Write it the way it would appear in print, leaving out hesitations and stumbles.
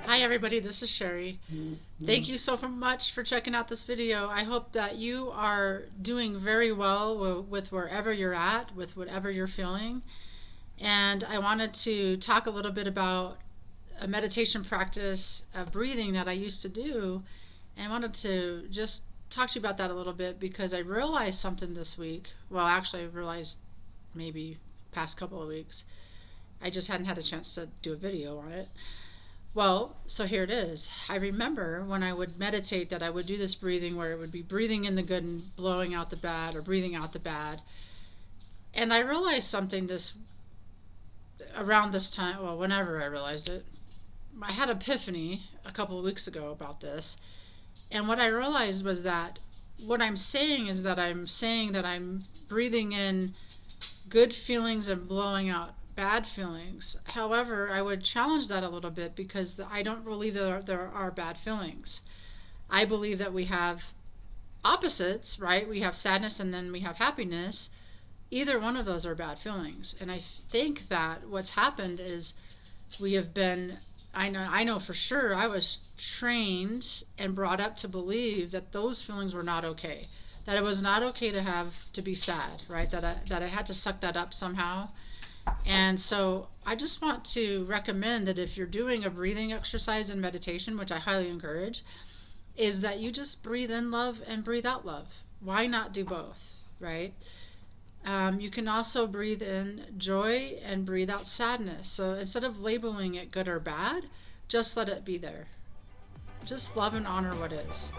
Hi everybody, this is Sherry. Thank you so much for checking out this video. I hope that you are doing very well with wherever you're at, with whatever you're feeling. And I wanted to talk a little bit about a meditation practice of breathing that I used to do. And I wanted to just talk to you about that a little bit because I realized something this week. Well, actually, I realized maybe past couple of weeks. I just hadn't had a chance to do a video on it. Well, so here it is. I remember when I would meditate that I would do this breathing where it would be breathing in the good and blowing out the bad, or breathing out the bad. And I realized something this around this time, well, whenever I realized it. I had an epiphany a couple of weeks ago about this. And what I realized was that what I'm saying is that I'm breathing in good feelings and blowing out bad feelings. However, I would challenge that a little bit because I don't believe that there are bad feelings. I believe that we have opposites, right? We have sadness and then we have happiness. Either one of those are bad feelings. And I think that what's happened is we have been I know for sure I was trained and brought up to believe that those feelings were not okay. That it was not okay to have to be sad, right? That I had to suck that up somehow. And so I just want to recommend that if you're doing a breathing exercise in meditation, which I highly encourage, is that you just breathe in love and breathe out love. Why not do both, right? You can also breathe in joy and breathe out sadness. So instead of labeling it good or bad, just let it be there. Just love and honor what is.